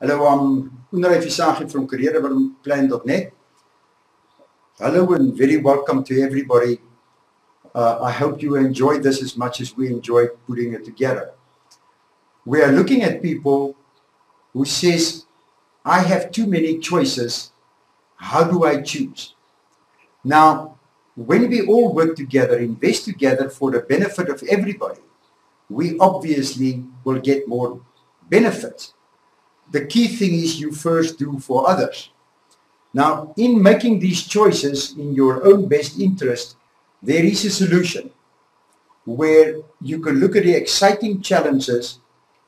Hello, I'm Unai Visagi from careerdevelopmentplan.net. Hello and very welcome to everybody. I hope you enjoyed this as much as we enjoyed putting it together. We are looking at people who says, I have too many choices. How do I choose? Now, when we all work together, invest together for the benefit of everybody, we obviously will get more benefits. The key thing is you first do for others. Now, in making these choices in your own best interest, there is a solution where you can look at the exciting challenges,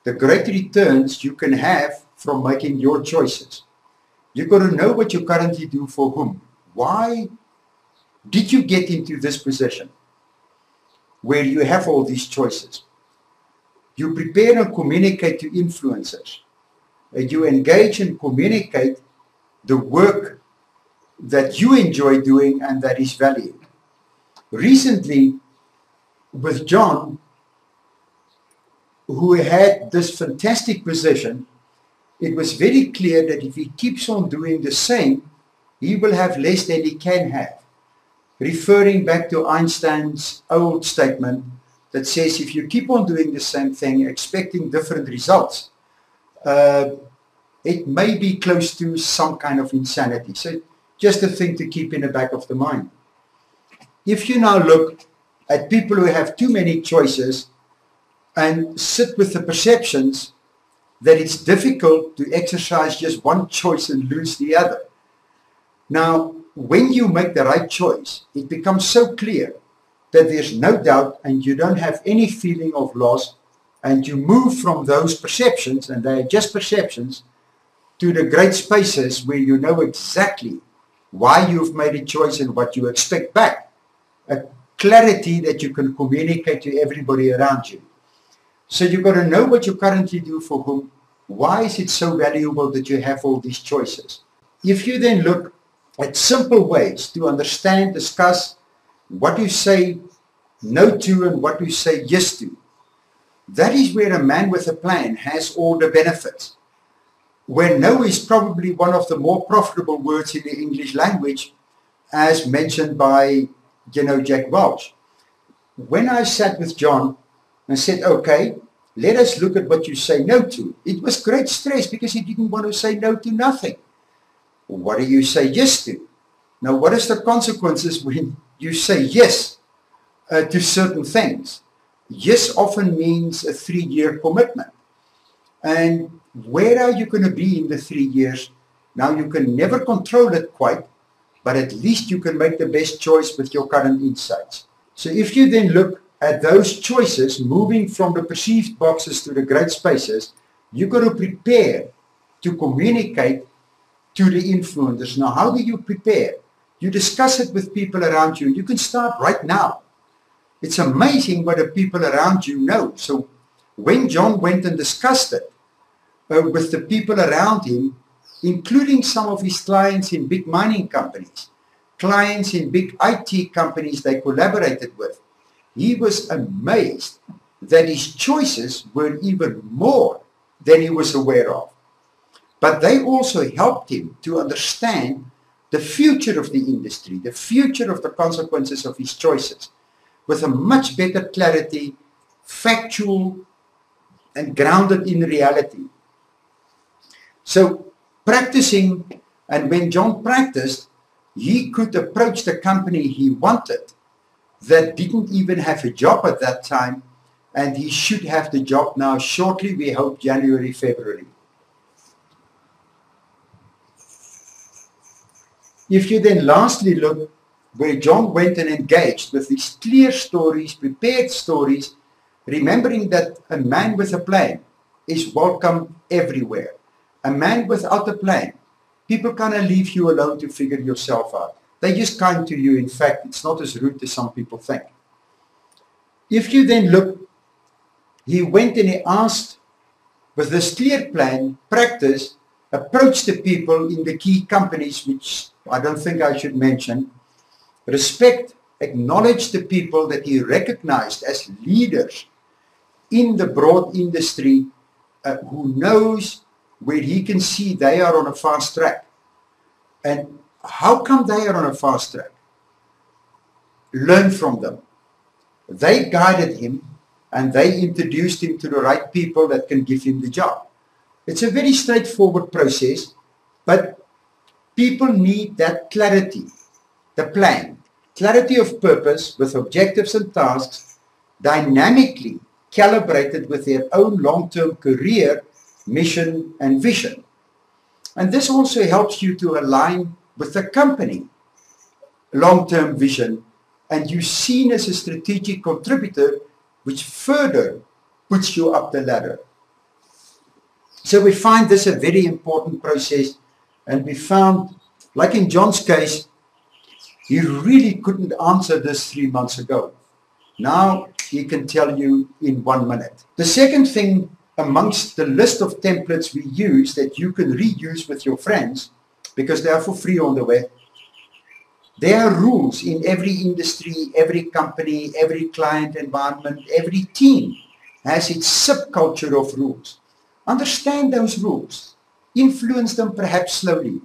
the great returns you can have from making your choices. You've got to know what you currently do for whom. Why did you get into this position where you have all these choices? You prepare and communicate to influencers. You engage and communicate the work that you enjoy doing and that is valued. Recently, with John, who had this fantastic position, it was very clear that if he keeps on doing the same, he will have less than he can have. Referring back to Einstein's old statement that says if you keep on doing the same thing, expecting different results, it may be close to some kind of insanity. So just a thing to keep in the back of the mind. If you now look at people who have too many choices and sit with the perceptions that it's difficult to exercise just one choice and lose the other. Now, when you make the right choice, it becomes so clear that there's no doubt and you don't have any feeling of loss, and you move from those perceptions, and they're just perceptions, to the great spaces where you know exactly why you've made a choice and what you expect back. A clarity that you can communicate to everybody around you. So you've got to know what you currently do for whom. Why is it so valuable that you have all these choices? If you then look at simple ways to understand, discuss what you say no to and what you say yes to, that is where a man with a plan has all the benefits. Where no is probably one of the more profitable words in the English language, as mentioned by, Jack Welch. When I sat with John and said, okay, let us look at what you say no to, it was great stress because he didn't want to say no to nothing. What do you say yes to? Now, what is the consequences when you say yes to certain things? Yes often means a 3-year commitment. And where are you going to be in the 3 years? Now, you can never control it quite, but at least you can make the best choice with your current insights. So if you then look at those choices, moving from the perceived boxes to the great spaces, you've got to prepare to communicate to the influencers. Now, how do you prepare? You discuss it with people around you. You can start right now. It's amazing what the people around you know. So when John went and discussed it with the people around him, including some of his clients in big mining companies, clients in big IT companies they collaborated with, he was amazed that his choices were even more than he was aware of. But they also helped him to understand the future of the industry, the future of the consequences of his choices, with a much better clarity, factual, and grounded in reality. So practicing, and when John practiced, he could approach the company he wanted that didn't even have a job at that time, and he should have the job now shortly, we hope January, February. If you then lastly look where John went and engaged with these clear stories, prepared stories, remembering that a man with a plan is welcome everywhere. A man without a plan, people kind of leave you alone to figure yourself out. They just kind to you. In fact, it's not as rude as some people think. If you then look, he went and he asked, with this clear plan, practice, approach the people in the key companies, which I don't think I should mention, respect, acknowledge the people that he recognized as leaders in the broad industry who knows where he can see they are on a fast track. And how come they are on a fast track? Learn from them. They guided him and they introduced him to the right people that can give him the job. It's a very straightforward process, but people need that clarity, the plan, clarity of purpose with objectives and tasks, dynamically calibrated with their own long-term career, mission and vision. And this also helps you to align with the company long-term vision, and you're seen as a strategic contributor, which further puts you up the ladder. So we find this a very important process, and we found, like in John's case, he really couldn't answer this 3 months ago. Now he can tell you in 1 minute. The second thing amongst the list of templates we use that you can reuse with your friends, because they are for free on the web, there are rules in every industry, every company, every client environment, every team has its subculture of rules. Understand those rules. Influence them perhaps slowly.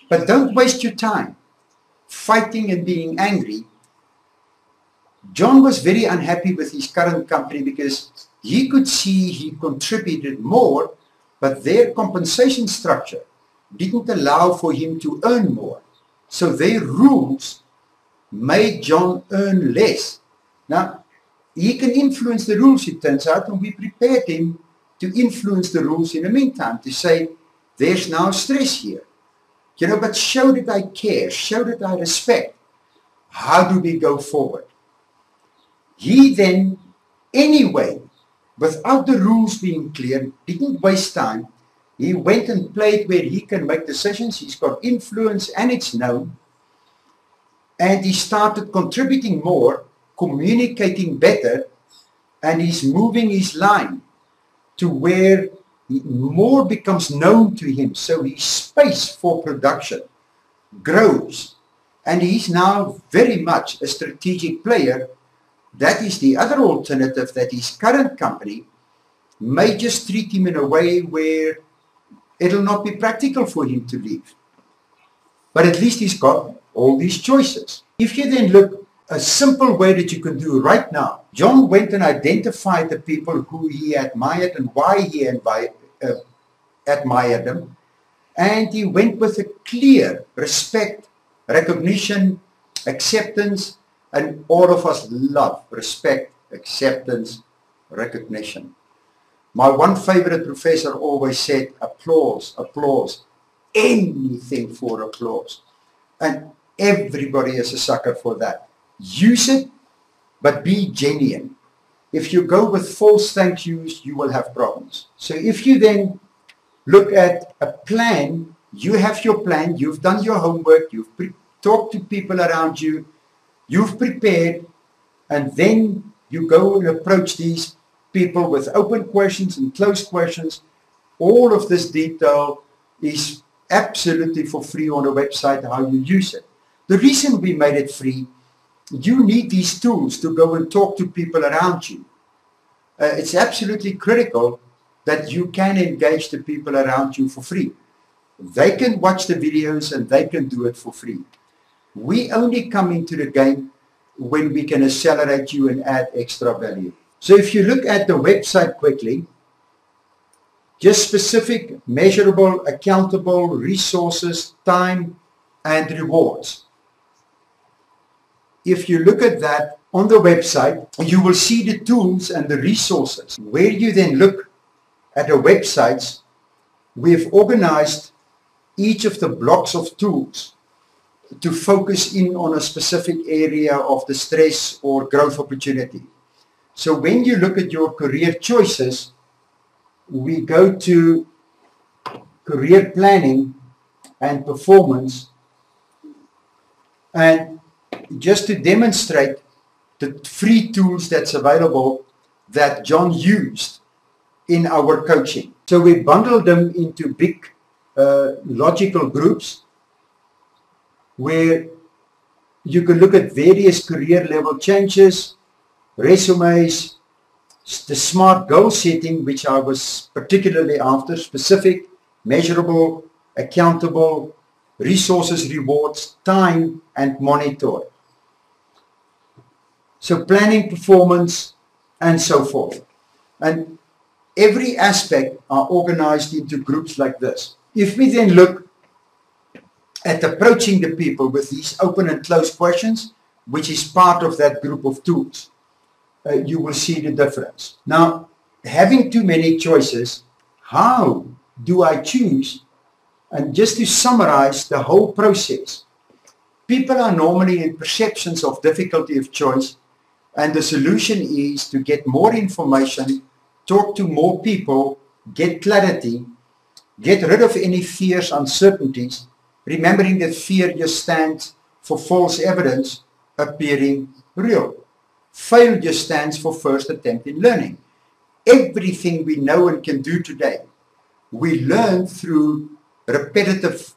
But don't waste your time fighting and being angry. John was very unhappy with his current company because he could see he contributed more, but their compensation structure didn't allow for him to earn more. So their rules made John earn less. Now, he can influence the rules, it turns out, and we prepared him to influence the rules in the meantime, to say, there's now stress here. You know, but show that I care, show that I respect. How do we go forward? He then, anyway, without the rules being clear, didn't waste time. He went and played where he can make decisions. He's got influence and it's known. And he started contributing more, communicating better, and he's moving his line to where more becomes known to him. So his space for production grows. And he's now very much a strategic player. That is the other alternative, that his current company may just treat him in a way where it'll not be practical for him to leave. But at least he's got all these choices. If you then look, a simple way that you can do right now, John went and identified the people who he admired and why he admired them. And he went with a clear respect, recognition, acceptance, and all of us love respect, acceptance, recognition. My one favorite professor always said, applause, applause, anything for applause. And everybody is a sucker for that. Use it, but be genuine. If you go with false thank yous, you will have problems. So if you then look at a plan, you have your plan, you've done your homework, you've talked to people around you, you've prepared, and then you go and approach these people with open questions and closed questions. All of this detail is absolutely for free on the website, how you use it. The reason we made it free, you need these tools to go and talk to people around you. It's absolutely critical that you can engage the people around you for free. They can watch the videos and they can do it for free. We only come into the game when we can accelerate you and add extra value. So if you look at the website quickly, just specific, measurable, accountable resources, time, and rewards. If you look at that on the website, you will see the tools and the resources. Where you then look at the websites, we've organized each of the blocks of tools to focus in on a specific area of the stress or growth opportunity. So when you look at your career choices, we go to career planning and performance, and just to demonstrate the free tools that's available that John used in our coaching. So we bundled them into big logical groups where you can look at various career level changes, resumes, The SMART goal setting, which I was particularly after: specific, measurable, accountable, resources, rewards, time, and monitor. So planning, performance, and so forth. And every aspect are organized into groups like this. If we then look at approaching the people with these open and closed questions, which is part of that group of tools, you will see the difference. Now, having too many choices, how do I choose? And just to summarize the whole process, people are normally in perceptions of difficulty of choice, and the solution is to get more information, talk to more people, get clarity, get rid of any fears, uncertainties, remembering that fear just stands for false evidence appearing real. Failure stands for first attempt in learning. Everything we know and can do today, we learn through repetitive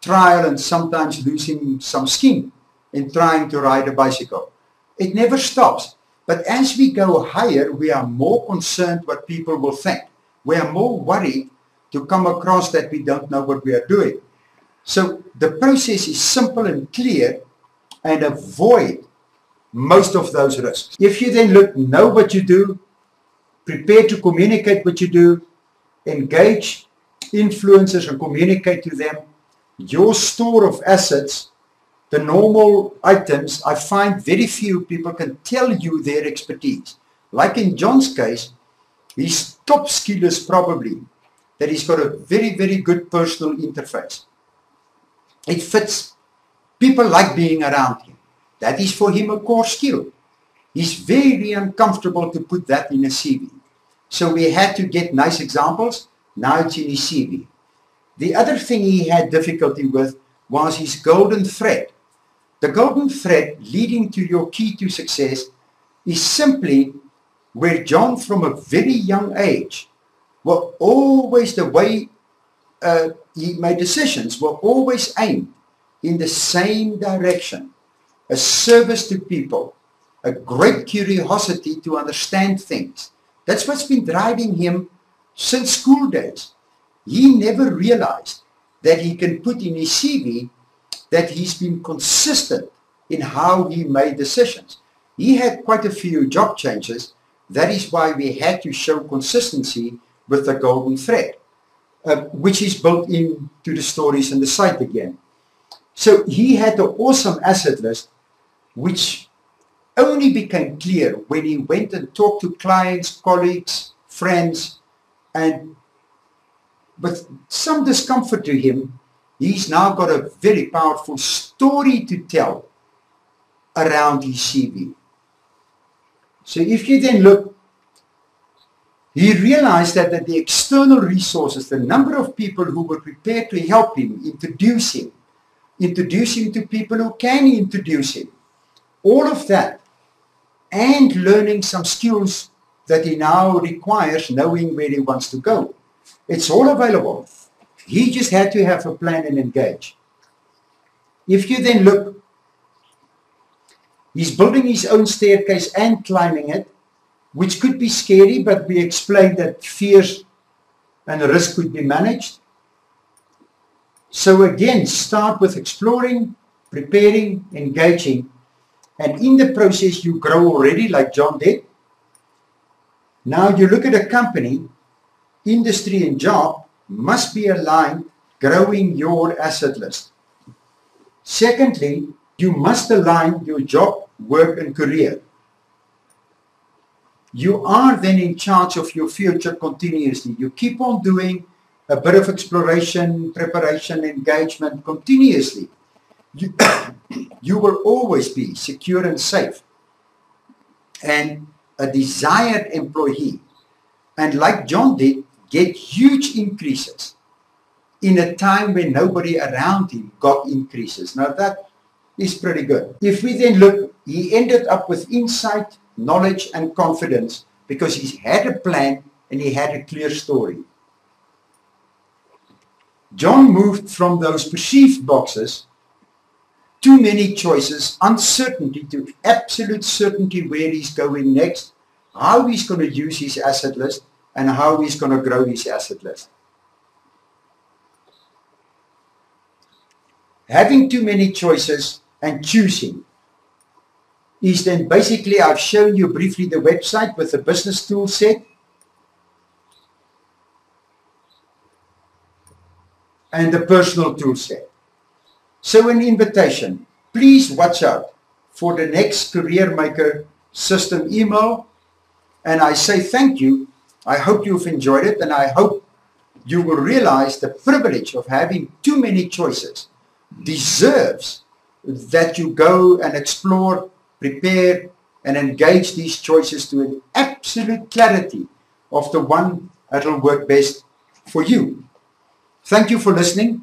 trial and sometimes losing some skin in trying to ride a bicycle. It never stops. But as we go higher, we are more concerned what people will think. We are more worried to come across that we don't know what we are doing. So the process is simple and clear, and avoid most of those risks. If you then know what you do, prepare to communicate what you do, engage influencers and communicate to them, your store of assets, the normal items, I find very few people can tell you their expertise. Like in John's case, his top skill is probably that he's got a very, very good personal interface. It fits. People like being around him. That is for him a core skill. He's very uncomfortable to put that in a CV. So we had to get nice examples. Now it's in his CV. The other thing he had difficulty with was his golden thread. The golden thread leading to your key to success is simply where John, from a very young age, were always the way he made decisions, were always aimed in the same direction. A service to people, a great curiosity to understand things. That's what's been driving him since school days. He never realized that he can put in his CV that he's been consistent in how he made decisions. He had quite a few job changes. That is why we had to show consistency with the golden thread, which is built into the stories and the site again. So he had an awesome asset list, which only became clear when he went and talked to clients, colleagues, friends, and with some discomfort to him, he's now got a very powerful story to tell around his CV. So if you then look, he realized that the external resources, the number of people who were prepared to help him, introduce him to people who can introduce him, all of that, and learning some skills that he now requires, knowing where he wants to go. It's all available. He just had to have a plan and engage. If you then look, he's building his own staircase and climbing it, which could be scary, but we explained that fears and risk could be managed. So again, start with exploring, preparing, engaging, and in the process you grow already like John did. Now you look at a company, industry and job must be aligned, growing your asset list. Secondly, you must align your job, work and career. You are then in charge of your future continuously. You keep on doing a bit of exploration, preparation, engagement continuously. You will always be secure and safe and a desired employee. And like John did, get huge increases in a time when nobody around him got increases. Now that is pretty good. If we then look, he ended up with insight, knowledge and confidence because he had a plan and he had a clear story. John moved from those perceived boxes, too many choices, uncertainty, to absolute certainty where he's going next, how he's going to use his asset list, and how he's going to grow his asset list. Having too many choices and choosing is then basically, I've shown you briefly the website with the business tool set and the personal tool set. So an invitation, please watch out for the next Career Maker system email. And I say thank you. I hope you've enjoyed it, and I hope you will realize the privilege of having too many choices deserves that you go and explore, prepare, and engage these choices to an absolute clarity of the one that will work best for you. Thank you for listening.